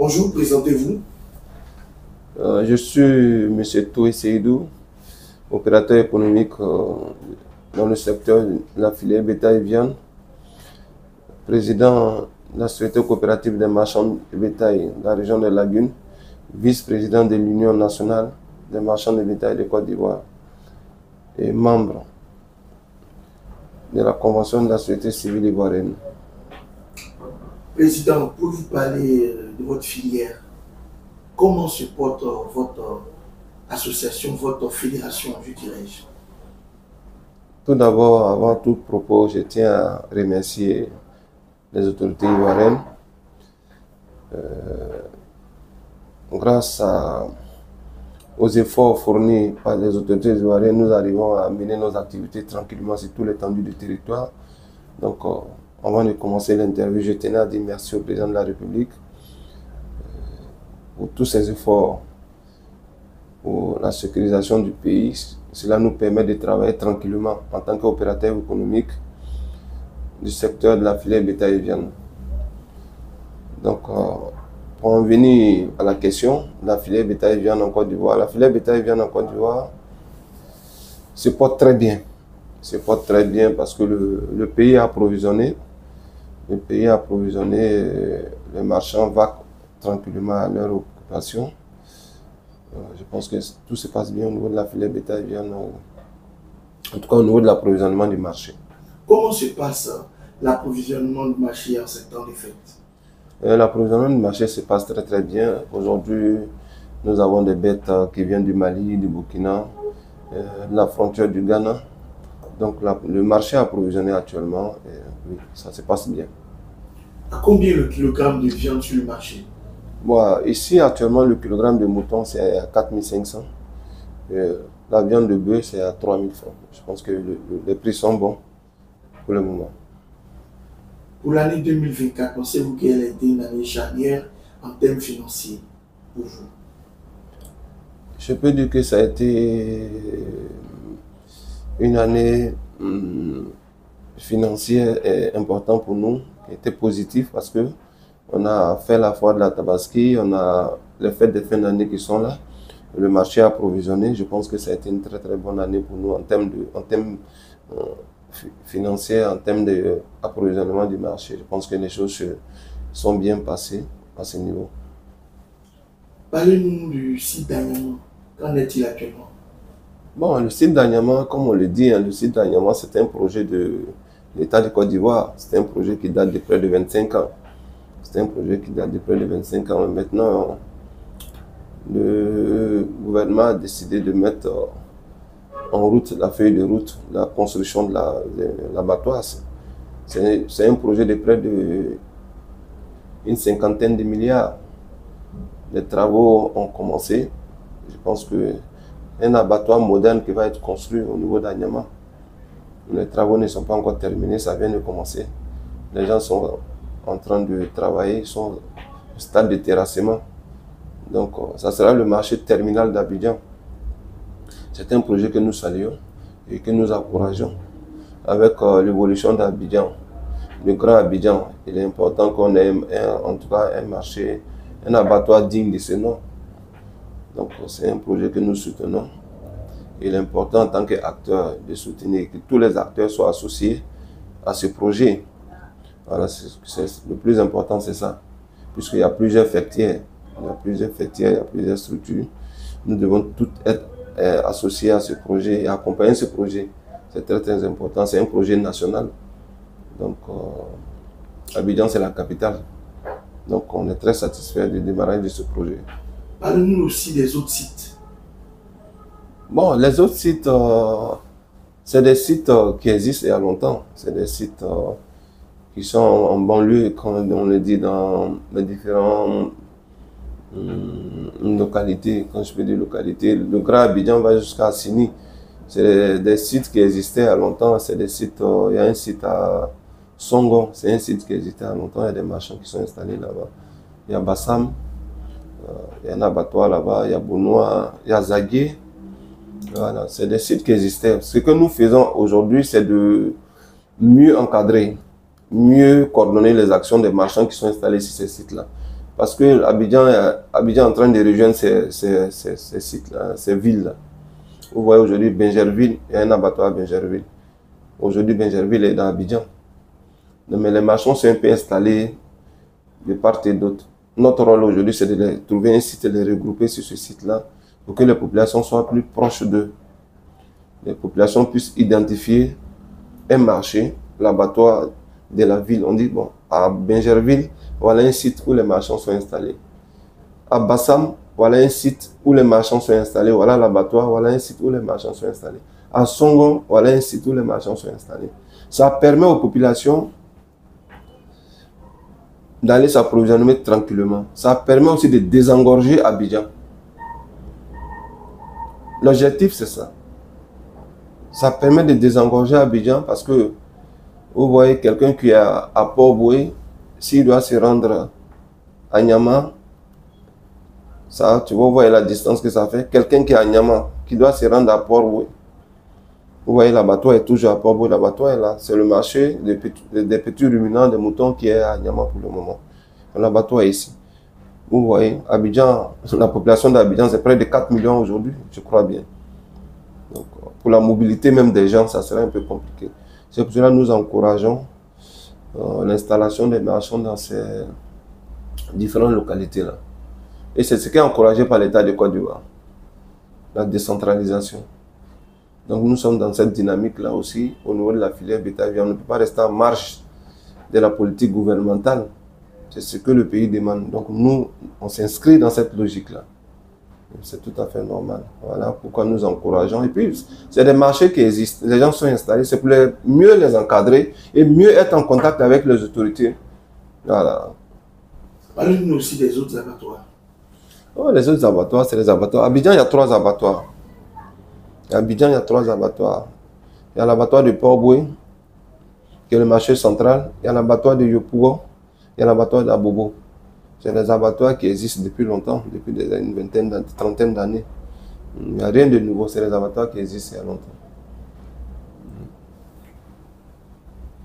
Bonjour, présentez-vous. Je suis M. Toué Seydou, opérateur économique dans le secteur de la filière bétail et viande, président de la Société coopérative des marchands de bétail de la région de Lagune, vice-président de l'Union nationale des marchands de bétail de Côte d'Ivoire et membre de la Convention de la société civile ivoirienne. Président, pouvez-vous parler de votre filière? Comment se porte votre association, votre fédération, je dirais-je? Tout d'abord, avant tout propos, je tiens à remercier les autorités ivoiriennes. Grâce aux efforts fournis par les autorités ivoiriennes, nous arrivons à mener nos activités tranquillement sur tout l'étendue du territoire. Donc, avant de commencer l'interview, je tenais à dire merci au président de la République pour tous ses efforts pour la sécurisation du pays. Cela nous permet de travailler tranquillement en tant qu'opérateur économique du secteur de la filière bétail et viande. Donc, pour en venir à la question de la filière bétail et viande en Côte d'Ivoire, la filière bétail et viande en Côte d'Ivoire se porte très bien. Se porte très bien parce que le pays est approvisionné. Le pays est approvisionné, les marchands vont tranquillement à leur occupation. Je pense que tout se passe bien au niveau de la filière bétail et viande, en tout cas au niveau de l'approvisionnement du marché. Comment se passe l'approvisionnement du marché en ces temps de fête? L'approvisionnement du marché se passe très très bien. Aujourd'hui, nous avons des bêtes qui viennent du Mali, du Burkina, de la frontière du Ghana. Donc le marché est approvisionné actuellement et oui, ça se passe bien. À combien le kilogramme de viande sur le marché? Bon, ici actuellement le kilogramme de mouton c'est à 4500. La viande de bœuf c'est à 3000 francs. Je pense que les prix sont bons pour le moment. Pour l'année 2024, pensez-vous qu'elle a été une année charnière en termes financiers pour vous? Je peux dire que ça a été une année financière importante pour nous, qui était positive parce que on a fait la foire de la Tabaski, on a les fêtes de fin d'année qui sont là, le marché a approvisionné. Je pense que ça a été une très très bonne année pour nous en termes financiers, en termes d'approvisionnement du marché. Je pense que les choses sont bien passées à ce niveau. Parlez-nous du site d'Anyama. Qu'en est-il actuellement? Bon, le site d'Anyama, comme on le dit, le site d'Anyama, c'est un projet de l'État de Côte d'Ivoire. C'est un projet qui date de près de 25 ans. C'est un projet qui date de près de 25 ans. Maintenant, le gouvernement a décidé de mettre en route la feuille de route, la construction de l'abattoir. C'est un projet de près d'une cinquantaine de milliards. Les travaux ont commencé. Je pense qu'un abattoir moderne qui va être construit au niveau d'Anyama. Les travaux ne sont pas encore terminés, ça vient de commencer. Les gens sont en train de travailler, ils sont au stade de terrassement. Donc, ça sera le marché terminal d'Abidjan. C'est un projet que nous saluons et que nous encourageons. Avec l'évolution d'Abidjan, le grand Abidjan, il est important qu'on ait en tout cas un marché, un abattoir digne de ce nom. Donc, c'est un projet que nous soutenons. Il est important en tant qu'acteur de soutenir que tous les acteurs soient associés à ce projet. Voilà, le plus important, c'est ça. Puisqu'il y a plusieurs fêtières, il y a plusieurs structures. Nous devons tous être associés à ce projet et accompagner ce projet. C'est très très important. C'est un projet national. Donc, Abidjan, c'est la capitale. Donc, on est très satisfait du démarrage de ce projet. Parlez-nous aussi des autres sites. Bon, les autres sites, c'est des sites qui existent il y a longtemps. C'est des sites qui sont en banlieue, comme on le dit dans les différentes localités. Quand je peux dire localité, le Grand Abidjan va jusqu'à Assini. C'est des sites qui existaient il y a longtemps. C'est des sites, il y a un site à Songo, c'est un site qui existait il y a longtemps. Il y a des marchands qui sont installés là-bas. Il y a Bassam, il y a un abattoir là-bas, il y a Bounois, il y a Zaguier. Voilà, c'est des sites qui existaient. Ce que nous faisons aujourd'hui, c'est de mieux encadrer, mieux coordonner les actions des marchands qui sont installés sur ces sites-là. Parce que Abidjan est en train de rejoindre ces sites-là, ces villes-là. Vous voyez aujourd'hui Bingerville, il y a un abattoir à Bingerville. Aujourd'hui, Bingerville est dans Abidjan. Mais les marchands sont un peu installés de part et d'autre. Notre rôle aujourd'hui, c'est de trouver un site et de les regrouper sur ce site-là pour que les populations soient plus proches d'eux. Les populations puissent identifier un marché, l'abattoir de la ville. On dit, bon, à Bingerville, voilà un site où les marchands sont installés. À Bassam, voilà un site où les marchands sont installés. Voilà l'abattoir, voilà un site où les marchands sont installés. À Songon, voilà un site où les marchands sont installés. Ça permet aux populations d'aller s'approvisionner tranquillement. Ça permet aussi de désengorger Abidjan. L'objectif, c'est ça. Ça permet de désengorger Abidjan parce que vous voyez quelqu'un qui est à Port-Boué, s'il doit se rendre à Niama, ça, tu vois, vous voyez la distance que ça fait. Quelqu'un qui est à Niama, qui doit se rendre à Port-Boué. Vous voyez, l'abattoir est toujours à Port-Boué. L'abattoir est là. C'est le marché des petits ruminants, des moutons qui est à Niama pour le moment. L'abattoir est ici. Vous voyez, Abidjan, la population d'Abidjan, c'est près de 4 millions aujourd'hui, je crois bien. Donc, pour la mobilité même des gens, ça serait un peu compliqué. C'est pour cela que nous encourageons l'installation des marchands dans ces différentes localités-là. Et c'est ce qui est encouragé par l'État de Côte d'Ivoire, la décentralisation. Donc nous sommes dans cette dynamique-là aussi, au niveau de la filière bétail-viande. On ne peut pas rester en marge de la politique gouvernementale. C'est ce que le pays demande. Donc nous, on s'inscrit dans cette logique-là. C'est tout à fait normal. Voilà pourquoi nous encourageons. Et puis, c'est des marchés qui existent. Les gens sont installés. C'est pour mieux les encadrer et mieux être en contact avec les autorités. Voilà. Parlez-nous aussi des autres abattoirs. Oh, les autres abattoirs, c'est les abattoirs. À Abidjan, il y a 3 abattoirs. À Abidjan, il y a 3 abattoirs. Il y a l'abattoir de Port-Boué, qui est le marché central. Il y a l'abattoir de Yopougon. Il y a l'abattoir d'Abobo. C'est des abattoirs qui existent depuis longtemps, depuis une vingtaine, trentaine d'années. Il n'y a rien de nouveau, c'est des abattoirs qui existent il y a longtemps.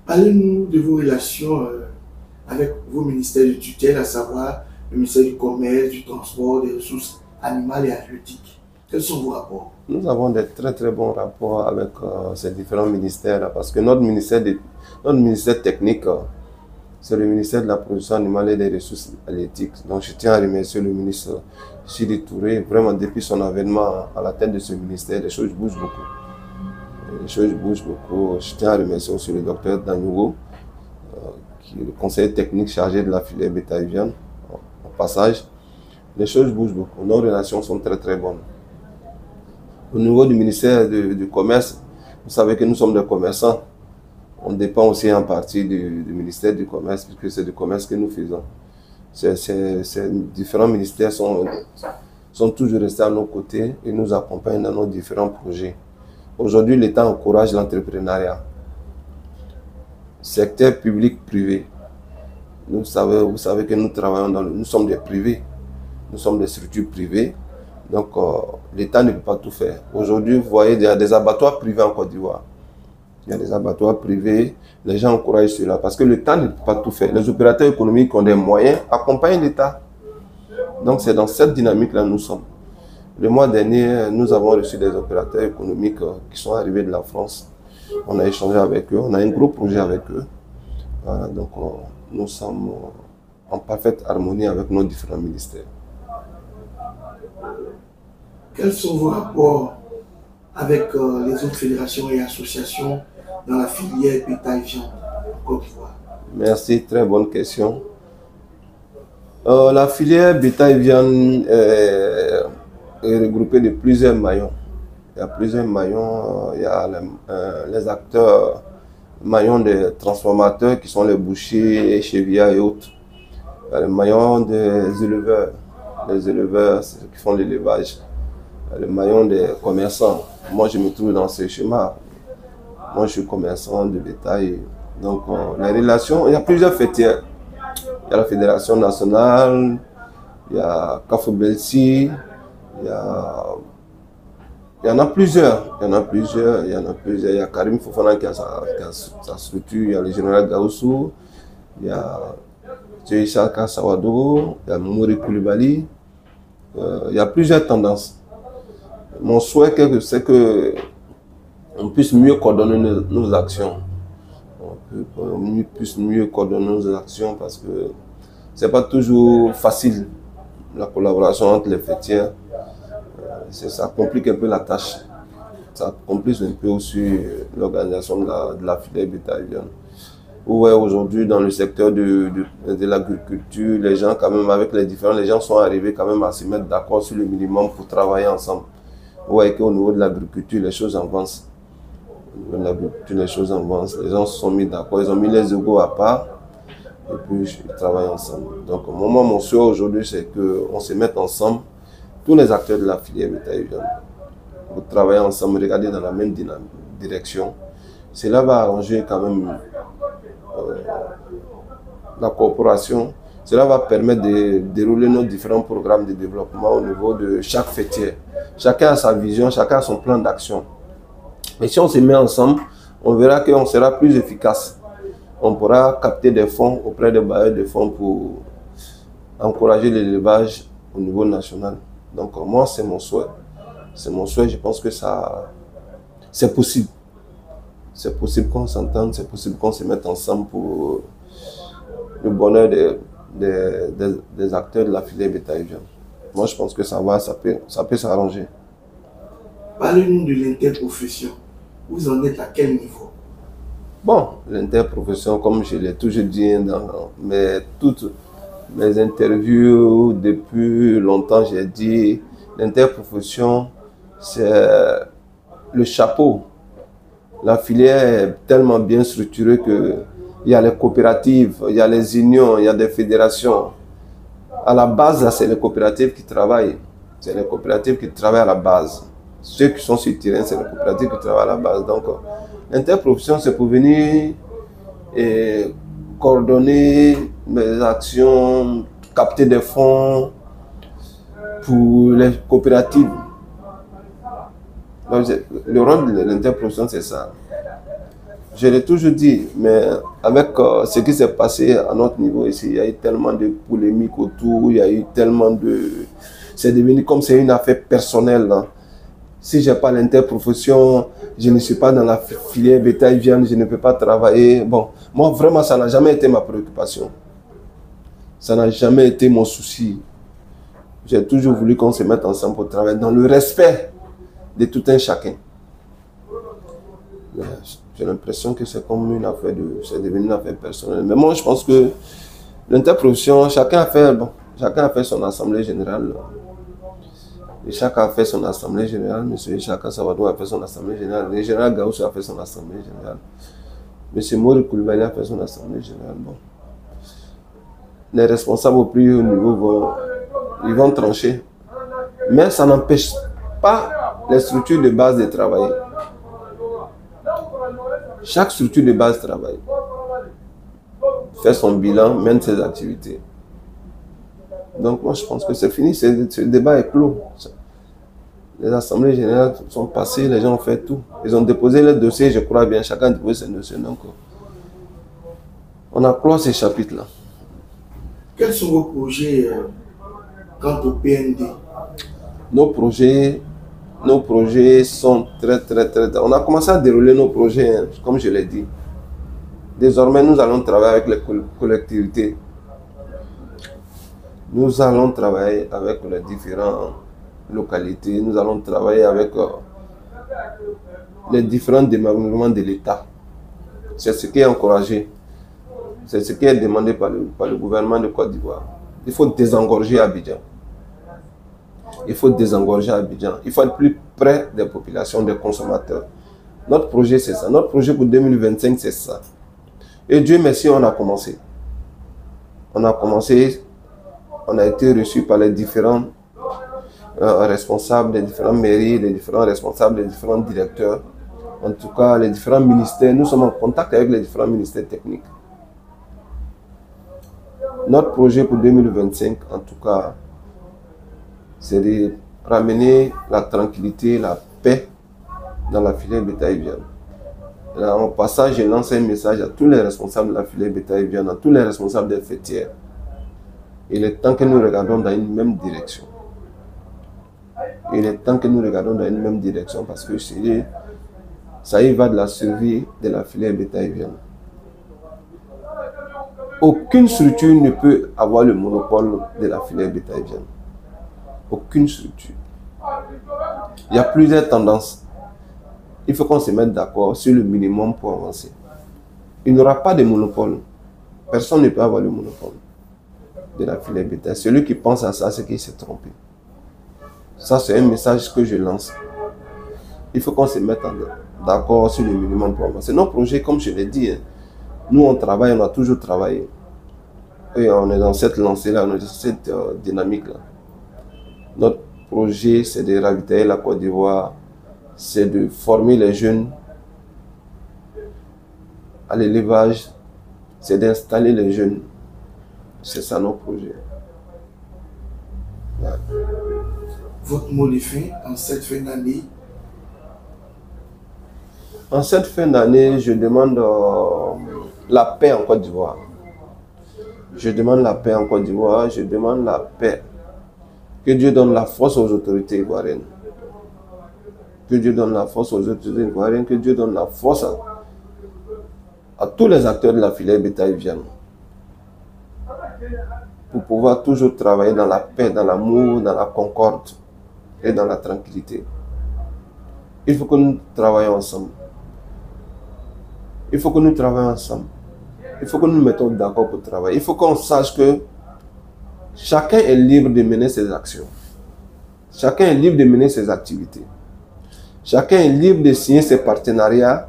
Parlez-nous de vos relations avec vos ministères de tutelle, à savoir le ministère du Commerce, du Transport, des Ressources animales et halieutiques. Quels sont vos rapports? Nous avons des très très bons rapports avec ces différents ministères parce que notre ministère technique, c'est le ministère de la Production animale et des Ressources halieutiques. Donc je tiens à remercier le ministre Sidi Touré. Vraiment, depuis son avènement à la tête de ce ministère, les choses bougent beaucoup. Les choses bougent beaucoup. Je tiens à remercier aussi le docteur Danyougo, qui est le conseiller technique chargé de la filière bétail-viande. Au passage, les choses bougent beaucoup. Nos relations sont très très bonnes. Au niveau du ministère du Commerce, vous savez que nous sommes des commerçants. On dépend aussi en partie du ministère du Commerce, puisque c'est du commerce que nous faisons. Ces différents ministères sont toujours restés à nos côtés et nous accompagnent dans nos différents projets. Aujourd'hui, l'État encourage l'entrepreneuriat. Secteur public-privé. Vous savez que nous travaillons nous sommes des privés. Nous sommes des structures privées. Donc, l'État ne peut pas tout faire. Aujourd'hui, vous voyez, il y a des abattoirs privés en Côte d'Ivoire. Il y a des abattoirs privés. Les gens encouragent cela parce que l'État ne peut pas tout faire. Les opérateurs économiques ont des moyens, accompagnent l'État. Donc, c'est dans cette dynamique-là que nous sommes. Le mois dernier, nous avons reçu des opérateurs économiques qui sont arrivés de la France. On a échangé avec eux. On a un gros projet avec eux. Voilà, donc, nous sommes en parfaite harmonie avec nos différents ministères. Quels sont vos rapports avec les autres fédérations et associations dans la filière bétail-viande en Côte d'Ivoire? Merci, très bonne question. La filière bétail-viande est regroupée de plusieurs maillons. Il y a plusieurs maillons. Il y a les acteurs, maillons des transformateurs qui sont les bouchers, les chevillards et autres. Il y a le maillon des éleveurs. Les éleveurs, c'est ceux qui font l'élevage. Le maillon des commerçants. Moi, je me trouve dans ce schéma. Moi, je suis commerçant de bétail. Donc, les relations, il y a plusieurs fêtières. Il y a la Fédération nationale, il y a Kafou Belsi, il y en a plusieurs. Il y a Karim Fofana qui a sa structure, il y a le général Gaoussou, il y a Tu as Isaka Sawadogo, il y a Mouri Koulibaly, il y a plusieurs tendances. Mon souhait, c'est que on puisse mieux coordonner nos actions. On puisse mieux coordonner nos actions parce que c'est pas toujours facile la collaboration entre les fêtières. Ça complique un peu la tâche. Ça complique un peu aussi l'organisation de la filière bétail-viande. Ouais, aujourd'hui, dans le secteur de l'agriculture, les gens, quand même, avec les gens sont arrivés quand même à se mettre d'accord sur le minimum pour travailler ensemble. Ouais, qu'au niveau de l'agriculture, les choses avancent. Au niveau de l'agriculture, les choses avancent. Les gens se sont mis d'accord, ils ont mis les égos à part et puis ils travaillent ensemble. Donc, mon souhait aujourd'hui, c'est qu'on se mette ensemble, tous les acteurs de la filière bétail-viande, pour travailler ensemble, regarder dans la même direction. Cela va arranger quand même la coopération. Cela va permettre de dérouler nos différents programmes de développement au niveau de chaque fêtière. Chacun a sa vision, chacun a son plan d'action. Et si on se met ensemble, on verra qu'on sera plus efficace. On pourra capter des fonds auprès des bailleurs de fonds pour encourager l'élevage au niveau national. Donc moi, c'est mon souhait. C'est mon souhait, je pense que c'est possible. C'est possible qu'on s'entende, c'est possible qu'on se mette ensemble pour le bonheur des acteurs de la filière bétail-viande. Moi, je pense que ça peut s'arranger. Parlez-nous de l'interprofession. Vous en êtes à quel niveau? Bon, l'interprofession, comme je l'ai toujours dit dans toutes mes interviews, depuis longtemps, j'ai dit, l'interprofession, c'est le chapeau. La filière est tellement bien structurée qu'il y a les coopératives, il y a les unions, il y a des fédérations. À la base, c'est les coopératives qui travaillent. C'est les coopératives qui travaillent à la base. Ceux qui sont sur le terrain, c'est les coopératives qui travaillent à la base. Donc, l'interprofession, c'est pour venir et coordonner mes actions, capter des fonds pour les coopératives. Donc, le rôle de l'interprofession, c'est ça. Je l'ai toujours dit, mais avec ce qui s'est passé à notre niveau ici, il y a eu tellement de polémiques autour, il y a eu tellement de... C'est devenu comme c'est une affaire personnelle. Hein. Si je n'ai pas l'interprofession, je ne suis pas dans la filière bétail-viande, je ne peux pas travailler. Bon, moi, vraiment, ça n'a jamais été ma préoccupation. Ça n'a jamais été mon souci. J'ai toujours voulu qu'on se mette ensemble pour travailler dans le respect de tout un chacun. J'ai l'impression que c'est comme une affaire c'est devenu une affaire personnelle. Mais moi, je pense que l'interprofession, chacun a fait son assemblée générale. Et chacun a fait son assemblée générale. M. Isaka Sawadogo a fait son assemblée générale. Le général Gaoussou a fait son assemblée générale. M. Mouri Koulibaly a fait son assemblée générale. Bon. Les responsables au plus haut niveau vont trancher. Mais ça n'empêche pas les structures de base de travailler. Chaque structure de base travaille, fait son bilan, mène ses activités. Donc moi je pense que c'est fini, ce débat est clos. Les assemblées générales sont passées, les gens ont fait tout. Ils ont déposé les dossiers, je crois bien, chacun a déposé ses dossiers. Donc on a clos ces chapitres-là. Quels sont vos projets quant au PND? Nos projets sont très... On a commencé à dérouler nos projets, hein, comme je l'ai dit. Désormais, nous allons travailler avec les collectivités. Nous allons travailler avec les différentes localités. Nous allons travailler avec les différents démembrements de l'État. C'est ce qui est encouragé. C'est ce qui est demandé par le gouvernement de Côte d'Ivoire. Il faut désengorger Abidjan. Il faut désengorger Abidjan. Il faut être plus près des populations, des consommateurs. Notre projet, c'est ça. Notre projet pour 2025, c'est ça. Et Dieu merci, on a commencé. On a commencé, on a été reçu par les différents responsables des différentes mairies, les différents responsables des différents directeurs. En tout cas, les différents ministères. Nous sommes en contact avec les différents ministères techniques. Notre projet pour 2025, en tout cas, c'est de ramener la tranquillité, la paix dans la filière bétail-viande. Là, en passant, je lance un message à tous les responsables de la filière bétail viande, à tous les responsables des fêtières. Il est temps que nous regardons dans une même direction. Il est temps que nous regardons dans une même direction parce que ça y va de la survie de la filière bétail viande. Aucune structure ne peut avoir le monopole de la filière bétail viande. Aucune structure. Il y a plusieurs tendances. Il faut qu'on se mette d'accord sur le minimum pour avancer. Il n'y aura pas de monopole. Personne ne peut avoir le monopole de la filière bétail. Celui qui pense à ça, c'est qu'il s'est trompé. Ça, c'est un message que je lance. Il faut qu'on se mette d'accord sur le minimum pour avancer. Nos projets, comme je l'ai dit, nous on travaille, on a toujours travaillé. Et on est dans cette lancée-là, on est dans cette dynamique-là. Notre projet, c'est de ravitailler la Côte d'Ivoire, c'est de former les jeunes à l'élevage, c'est d'installer les jeunes. C'est ça notre projet. Ouais. Votre mot de fin en cette fin d'année? En cette fin d'année, je demande la paix en Côte d'Ivoire. Je demande la paix en Côte d'Ivoire, je demande la paix. Que Dieu donne la force aux autorités ivoiriennes. Que Dieu donne la force aux autorités ivoiriennes, que Dieu donne la force à tous les acteurs de la filière bétail viande. Pour pouvoir toujours travailler dans la paix, dans l'amour, dans la concorde et dans la tranquillité. Il faut que nous travaillions ensemble. Il faut que nous travaillions ensemble. Il faut que nous nous mettons d'accord pour travailler. Il faut qu'on sache que chacun est libre de mener ses actions. Chacun est libre de mener ses activités. Chacun est libre de signer ses partenariats.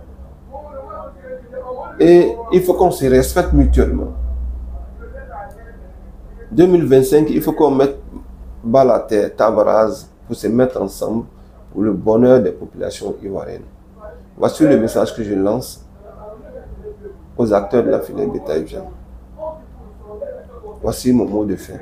Et il faut qu'on se respecte mutuellement. 2025, il faut qu'on mette bas la terre, table rase, pour se mettre ensemble pour le bonheur des populations ivoiriennes. Voici le message que je lance aux acteurs de la filière bétail viande. Voici mon mot de fin.